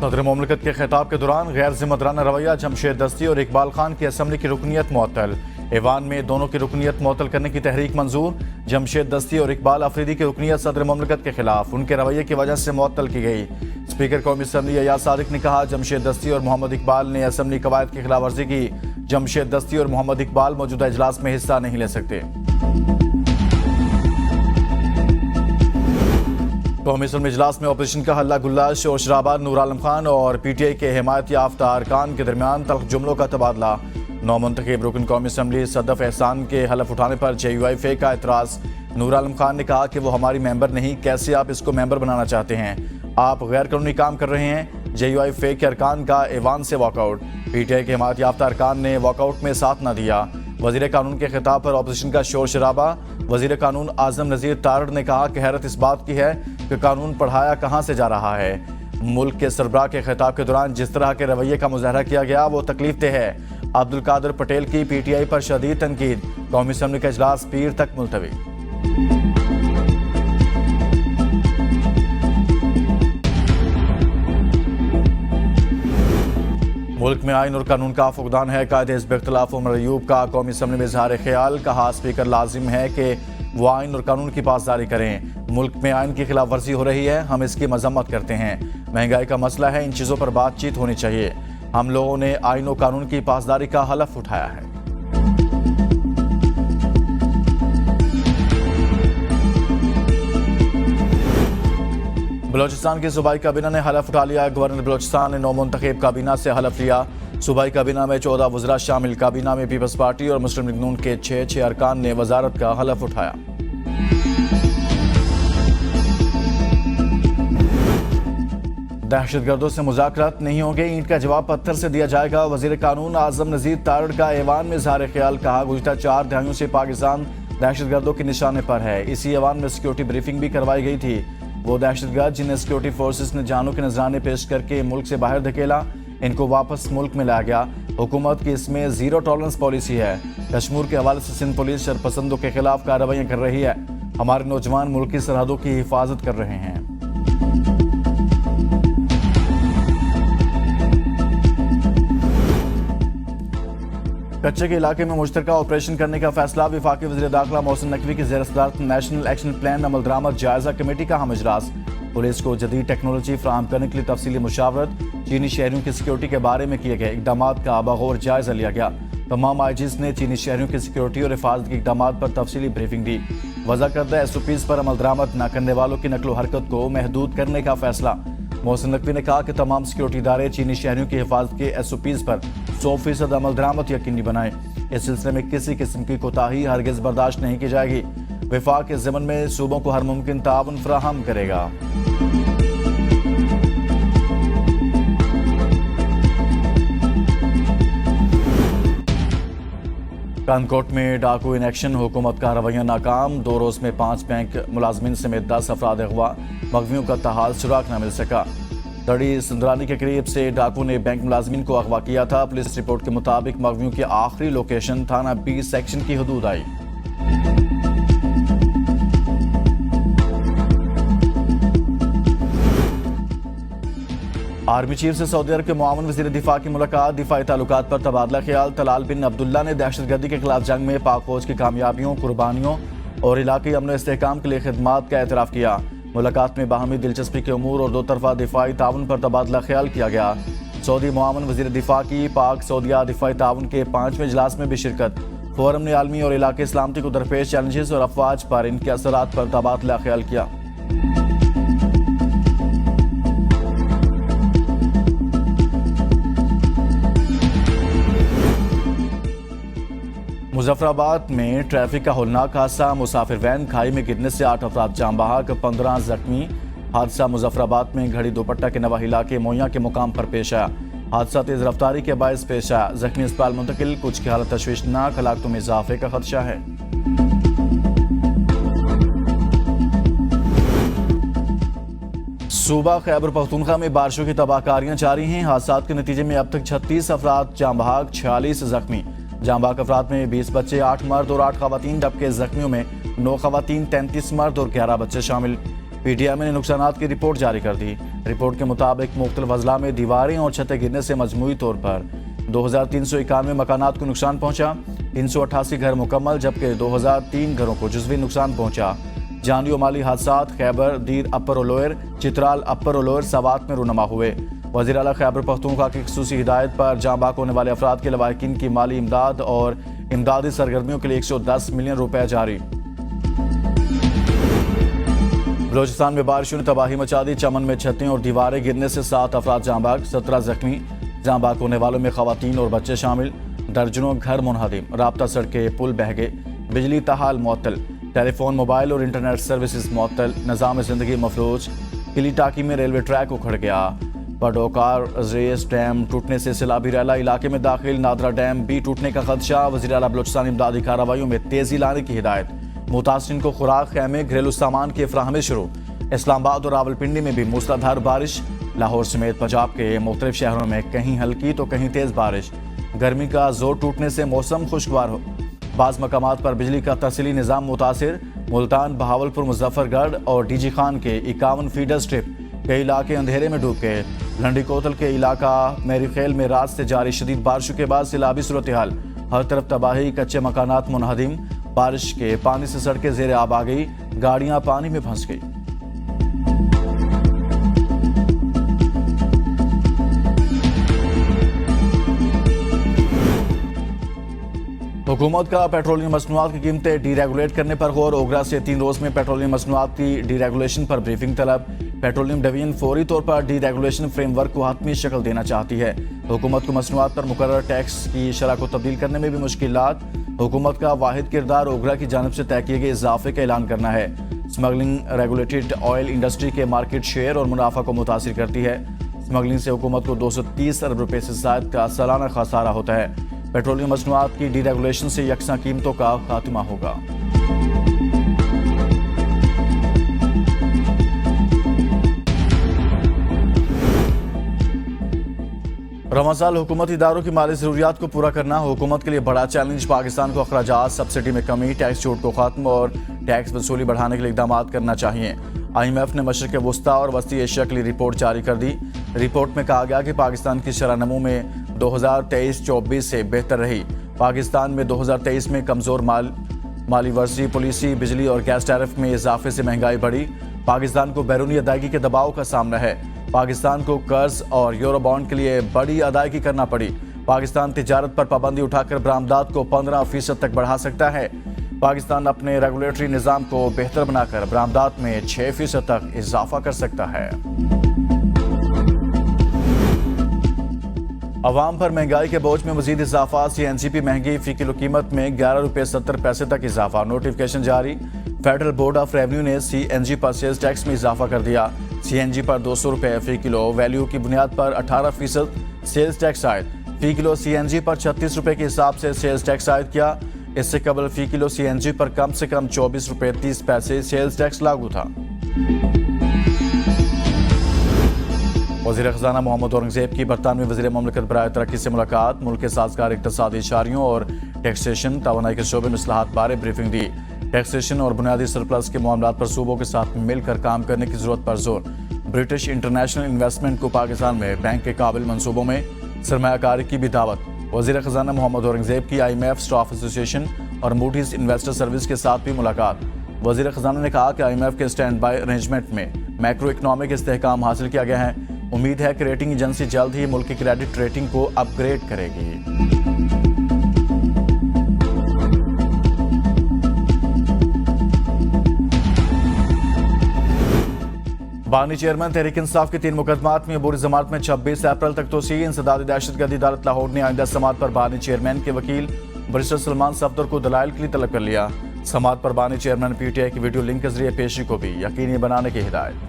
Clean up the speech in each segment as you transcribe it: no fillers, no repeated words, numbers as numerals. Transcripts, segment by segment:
सदर मुमलिकत के खिताब के दौरान गैर जिम्मेदाराना रवैया, जमशेद दस्ती और इकबाल खान की असम्बली की रुकनीत मुअत्तल। ऐवान में दोनों की रुकनीत मुअत्तल करने की तहरीक मंजूर। जमशेद दस्ती और इकबाल अफरीदी की रुकनीत सदर मुमलिकत के खिलाफ उनके रवैये की वजह से मुअत्तल की गई। स्पीकर कौमी असम्बली अयाज सादिक ने कहा, जमशेद दस्ती और मोहम्मद इकबाल ने असम्बली कवायद की खिलाफ वर्जी की। जमशेद दस्ती और मोहम्मद इकबाल मौजूदा इजलास में हिस्सा नहीं ले सकते। कौमी असम्बली इजलास में ऑपोजिशन का हल्ला गुल्ला, शोर शराबा, नूर आलम खान और PTI के हिमायत याफ्ता अरकान के दरमियान तल्ख जुमलों का तबादला। नौमुंतखब रुकन कौमी असम्बली सदफ एहसान के हलफ उठाने पर JUI का एतराज़। नूर आलम खान ने कहा कि वो हमारी मेंबर नहीं, कैसे आप इसको मेंबर बनाना चाहते हैं? आप गैर कानूनी काम कर रहे हैं। JUI के अरकान का ऐवान से वॉकआउट। PTI के हिमायत याफ्ता अरकान ने वॉकआउट में साथ न दिया। वज़ीर कानून के खिताब पर ऑपोजिशन का शोर शराबा। वज़ीर कानून आज़म नज़ीर तारड़ ने कहा कि हैरत इस बात की है कि कानून पढ़ाया कहाँ से जा रहा है। मुल्क के सरबराह के खिताब के दौरान जिस तरह के रवैये का मुजाहरा किया गया वो तकलीफ दह है। अब्दुल कादिर पटेल की PTI पर शदीद तनकीद। कौमी असम्बली का इजलास पीर तक मुलतवी। मुल्क में आइन और कानून का फुकदान है। कायदे हिज़्ब इख्तिलाफ उमर अयूब का कौमी असम्बली में इज़हार ख्याल। कहा, स्पीकर लाजिम है कि वो आइन और कानून की पासदारी करें। मुल्क में आइन की खिलाफ वर्जी हो रही है, हम इसकी मजम्मत करते हैं। महंगाई का मसला है, इन चीज़ों पर बातचीत होनी चाहिए। हम लोगों ने आइन और कानून की पासदारी का हलफ उठाया है। बलोचिस्तान की सूबाई काबीना ने हलफ उठा लिया। गवर्नर बलोचिस्तान ने नौमुंतखब काबीना से हलफ लिया। सूबाई काबीना में 14 वज़रा शामिल। काबीना में पीपल्स पार्टी और मुस्लिम लीग नून के 6 अरकान ने वजारत का हलफ उठाया। दहशतगर्दों से मुज़ाकरात नहीं होंगे, ईंट का जवाब पत्थर से दिया जाएगा। वज़ीर कानून आज़म नज़ीर तारड़ का ऐवान में इज़हार ख्याल। कहा, गुज़िश्ता 4 दहाइयों से पाकिस्तान दहशतगर्दों के निशाने पर है। इसी ऐवान में सिक्योरिटी ब्रीफिंग भी करवाई गई थी। वो दहशतगर्द जिन्हें सिक्योरिटी फोर्सेस ने जानों के नजराने पेश करके मुल्क से बाहर धकेला, इनको वापस मुल्क में लाया गया। हुकूमत की इसमें जीरो टॉलरेंस पॉलिसी है। कश्मीर के हवाले से सिंध पुलिस शरपसंदों के खिलाफ कार्रवाइयां कर रही है। हमारे नौजवान मुल्क की सरहदों की हिफाजत कर रहे हैं। कच्चे के इलाके में मुश्तरका ऑपरेशन करने का फैसला। वफाकी वज़ीर दाखिला मोहसिन नकवी की ज़ेर सदारत नेशनल एक्शन प्लान अमल दरामद जायजा कमेटी का हम इजलास। पुलिस को जदीद टेक्नोलॉजी फराहम करने के लिए तफसीली मुशावरत। चीनी शहरियों की सिक्योरिटी के बारे में किए गए इकदाम का बगौर जायजा लिया गया। तमाम IGs ने चीनी शहरियों की सिक्योरिटी और हिफाजत के इकदाम पर तफसीली ब्रीफिंग दी। वज़ा करदा SOPs पर अमल दरामद न करने वालों की नकलो हरकत को महदूद करने का फैसला। मोहसिन नकवी ने कहा कि तमाम सिक्योरिटी इदारे चीनी शहरियों की हिफाजत के SOPs पर 100% अमल दरामद यकीनी बनाएं। इस सिलसिले में किसी किस्म की कोताही हरगिज बर्दाश्त नहीं की जाएगी। वफाक के ज़मन में सूबों को हर मुमकिन ताउन फराहम करेगा। कानकोट में डाकू इन एक्शन, हुकूमत का रवैया नाकाम। 2 रोज में 5 बैंक मुलाजमिन समेत 10 अफराद अगवा। मगवियों का तहाल सुराग न मिल सका। तड़ी सुंदरानी के करीब से डाकू ने बैंक मुलाजमिन को अगवा किया था। पुलिस रिपोर्ट के मुताबिक मगवियों की आखिरी लोकेशन थाना B सेक्शन की हदूद आई। आर्मी चीफ से सऊदी अरब के मुआवन वज़ीर दिफा की मुलाकात। दिफाई ताल्लुकात पर तबादला ख्याल। तलाल बिन अब्दुल्ला ने दहशतगर्दी के खिलाफ जंग में पाक फौज की कामयाबियों, कुर्बानियों और इलाक़ाई अमन इस्तेहकाम के लिए खिदमात का एतराफ़ किया। मुलाकात में बाहमी दिलचस्पी के उमूर और 2 तरफ़ा दिफाई ताउन पर तबादला ख्याल किया गया। सऊदी मुआवन वज़ीर दिफा की पाक सऊदिया दिफाई ताउन के 5वें इजलास में भी शिरकत। फोरम ने आलमी और इलाके सलामती को दरपेश चैलेंजेस और अफवाज पर इनके असरात पर तबादला ख्याल किया। मुजफ्फराबाद में ट्रैफिक का होलनाक हादसा। मुसाफिर वैन खाई में गिरने से 8 अफराद जान बहक, 15 जख्मी। हादसा मुजफ्फराबाद में घड़ी दोपट्टा के नवा इलाके मोया के मुकाम पर पेश आया। हादसा तेज रफ्तारी के बायस पेश आया। जख्मी अस्पताल मुंतकिल, कुछ की हालत तशवीशनाक, हलाकतों में इजाफे का खदशा है। सूबा खैबर पख्तूनख्वा में बारिशों की तबाहकारियां जारी हैं। हादसात के नतीजे में अब तक 36 अफराद जान बहक, 46 जख्मी। जान बहक अफराद में 20 बच्चे, 8 मर्द और 8 खवातीन, जबकि जख्मियों में 9 खवातीन, 33 मर्द और 11 बच्चे शामिल। PTI ने नुकसानात की रिपोर्ट जारी कर दी। रिपोर्ट के मुताबिक मुख्तलिफ अजला में दीवारें और छतें गिरने से मजमूई तौर पर 2391 मकानात को नुकसान पहुंचा। 388 घर मुकम्मल जबकि 2003 घरों को जुज़वी नुकसान पहुंचा। जानी और माली हादसात खैबर, दीर अपर और लोअर, चित्राल अपर और लोअर सवात में रूनमा हुए। वज़ीर आला खैबर पख्तूनख्वा की खुसूसी हिदायत पर जाँ बाक होने वाले अफराद के लवाहिकीन की माली इमदाद और इमदादी सरगर्मियों के लिए 110 मिलियन रुपए जारी। बलोचिस्तान में बारिशों ने तबाही मचा दी। चमन में छतें और दीवारें गिरने से 7 अफराद जाँ बाक, 17 जख्मी। जाँ बाक होने वालों में खवातीन और बच्चे शामिल। दर्जनों घर मुनहदिम, राब्ता सड़कें पुल बह गए, बिजली ताहाल मुअत्तल, टेलीफोन, मोबाइल और इंटरनेट सर्विसेज मुअत्तल, निज़ाम ज़िंदगी मफलूज। किली टाकी में रेलवे ट्रैक उखड़ गया। बडोकार रेस डैम टूटने से सैलाबी रैला इलाके में दाखिल। नादरा डैम भी टूटने का खदशा। वज़ीर आला बलोचिस्तान इमदादी कार्रवाइयों में तेजी लाने की हिदायत। मुतासिरीन को खुराक, खैमे, घरेलू सामान की फ्राहमी शुरू। इस्लामाबाद और रावलपिंडी में भी मूसलाधार बारिश। लाहौर समेत पंजाब के मुख्तलिफ शहरों में कहीं हल्की तो कहीं तेज बारिश। गर्मी का जोर टूटने से मौसम खुशगवार हो। बाज़ मकामात पर बिजली का तफसीली निज़ाम मुतासिर। मुल्तान, बहावलपुर, मुजफ्फरगढ़ और डीजी खान के 51 फीडर स्ट्रिप। कई इलाके अंधेरे में डूब गए। लंडी कोतल के इलाका मेरीखेल में रात से जारी शदीद बारिशों के बाद सैलाबी सूरत हाल। हर तरफ तबाही, कच्चे मकानात मुनहदिम। बारिश के पानी से सड़कें ज़ेर आब आ गई, गाड़ियां पानी में फंस गई। हुकूमत का पेट्रोलियम मसनूआत की कीमतें डीरेगुलेट करने पर गौर। ओगरा से 3 रोज में पेट्रोलियम मसनूआत की डीरेगुलेशन पर ब्रीफिंग तलब। पेट्रोलियम डिवीजन फौरी तौर पर डीरेगुलेशन फ्रेमवर्क को हतमी शक्ल देना चाहती है। हुकूमत को मसनूआत पर मुकर्रर टैक्स की शरह को तब्दील करने में भी मुश्किलात। हुकूमत का वाहिद किरदार ओगरा की जानिब से तय किए गए इजाफे का ऐलान करना है। स्मगलिंग रेगुलेटेड ऑयल इंडस्ट्री के मार्केट शेयर और मुनाफा को मुतासिर करती है। स्मगलिंग से हुकूमत को 230 अरब रुपए से ज़ायद का सालाना खसारा होता है। पेट्रोलियम मसनूआत की डीरेगुलेशन से यकसा कीमतों का खात्मा होगा। रमजान हुकूमती इदारों की माली जरूरियात को पूरा करना हुकूमत के लिए बड़ा चैलेंज। पाकिस्तान को अखराजात, सब्सिडी में कमी, टैक्स छूट को खत्म और टैक्स वसूली बढ़ाने के लिए इकदाम करना चाहिए। IMF ने मशरिक़ वस्ता और वस्ती एशिया के लिए रिपोर्ट जारी कर दी। रिपोर्ट में कहा गया कि पाकिस्तान की शरह नमू में 2023-24 से बेहतर रही। पाकिस्तान में 2023 में कमज़ोर माली वर्जी, पॉलिसी, बिजली और गैस टैरिफ में इजाफे से महंगाई बढ़ी। पाकिस्तान को बैरूनी अदायगी के दबाव का सामना है। पाकिस्तान को कर्ज और यूरो बॉन्ड के लिए बड़ी अदायगी करना पड़ी। पाकिस्तान तिजारत पर पाबंदी उठाकर बरामदात को 15% तक बढ़ा सकता है। पाकिस्तान अपने रेगुलेटरी निज़ाम को बेहतर बनाकर बरामदात में 6% तक इजाफा कर सकता है। अवाम पर महंगाई के बोझ में मजीद इजाफा। CNG महंगी, फी किलो कीमत में 11 रुपये 70 पैसे तक इजाफा। नोटिफिकेशन जारी। फेडरल बोर्ड ऑफ रेवेन्यू ने CNG परचेज टैक्स में इजाफा कर दिया। CNG पर 200 रुपये फी किलो वैल्यू की बुनियाद पर 18% सेल्स टैक्स आयद। फी किलो CNG पर 36 रुपये के हिसाब से सेल्स टैक्स आयद किया। इससे कबल फी किलो CNG पर कम से कम 24 रुपये 30 पैसे सेल्स टैक्स लागू था। वज़ीर ख़ज़ाना मोहम्मद औरंगज़ेब की बरतानवी वज़ीर ममलकत बराए तरक्की से मुलाकात। मुल्क के साजगार इक़्तिसादी इशारियों और टैक्सेशन तवानाई के शोबे में इस्लाहात बारे ब्रीफिंग दी। टैक्सेशन और बुनियादी सरप्लस के मामलात पर सूबों के साथ मिलकर काम करने की जरूरत पर जोर। ब्रिटिश इंटरनेशनल इन्वेस्टमेंट को पाकिस्तान में बैंक के काबिल मनसूबों में सरमायाकारी की भी दावत। वज़ीर ख़ज़ाना मोहम्मद औरंगज़ेब की IMF स्टाफ एसोसिएशन और मूडीज इन्वेस्टर सर्विस के साथ भी मुलाकात। वज़ीर ख़ज़ाना ने कहा कि IMF के स्टैंड बाई अरेंजमेंट में मैक्रो इकनॉमिक इस्तेहकाम हासिल किया गया है। उम्मीद है कि रेटिंग एजेंसी जल्द ही मुल्क की क्रेडिट रेटिंग को अपग्रेड करेगी। बानी चेयरमैन तहरीक इंसाफ के 3 मुकदमात में अबूरी जमानत में 26 अप्रैल तक तोसी। इंसदादी दहशतगर्दी अदालत लाहौर ने आइंदा समात पर बानी चेयरमैन के वकील बैरिस्टर सलमान सफदर को दलाइल के लिए तलब कर लिया। समात पर बानी चेयरमैन PTI की वीडियो लिंक के जरिए पेशी को भी यकीनी बनाने की हिदायत।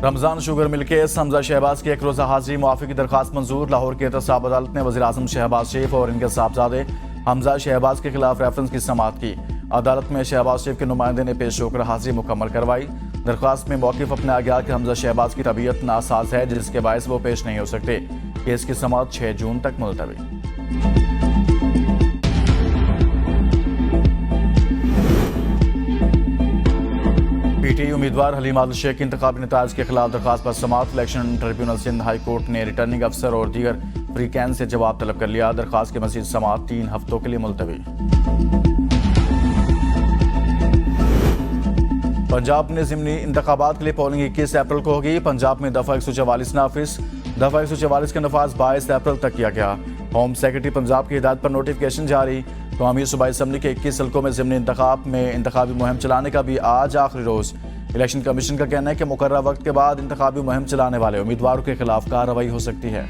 Ramzan sugar mill case, Hamza Shahbaz की 1 रोज़ा हाजिरी मुआफ़ी की दरख्वास्त मंजूर। लाहौर की एहतसाब अदालत ने वज़ीर आज़म शहबाज शरीफ और इनके साहबजादे हमजा शहबाज के खिलाफ रेफरेंस की समाअत की। अदालत में शहबाज शरीफ के नुमाइंदे ने पेश होकर हाजिरी मुकम्मल करवाई। दरख्वास्त में मौक़िफ़ अपनाया गया कि हमजा शहबाज की तबीयत नासाज है जिसके बायस वो पेश नहीं हो सकते। केस की समाअत 6 जून तक मुलतवी। पीटीआई उम्मीदवार हलीम आदिल शेख की इंतखाबी नताइज के खिलाफ दरखास्त पर समाअत। Election tribunal Sindh high court ने रिटर्निंग अफसर और दीगर फ्रीकैन से जवाब तलब कर लिया। दरखास्त की मजीद समाअत 3 हफ्तों के लिए मुलतवी। पंजाब में ज़िमनी इंतखाबात के लिए पोलिंग 21 अप्रैल को होगी। पंजाब में दफ़ा 144 नाफिज। दफ़ा 144 का नफाज 22 अप्रैल तक किया गया। होम सेक्रेटरी पंजाब की हिदायत पर नोटिफिकेशन जारी। कौमी सूबाई असम्बली के 21 हल्कों में ज़िमनी इंतखाब में इंतखाबी मुहिम चलाने का भी आज आखिरी रोज़। इलेक्शन कमीशन का कहना है कि मुकर्रर वक्त के बाद इंतखाबी मुहिम चलाने वाले उम्मीदवारों के खिलाफ कार्रवाई हो सकती है।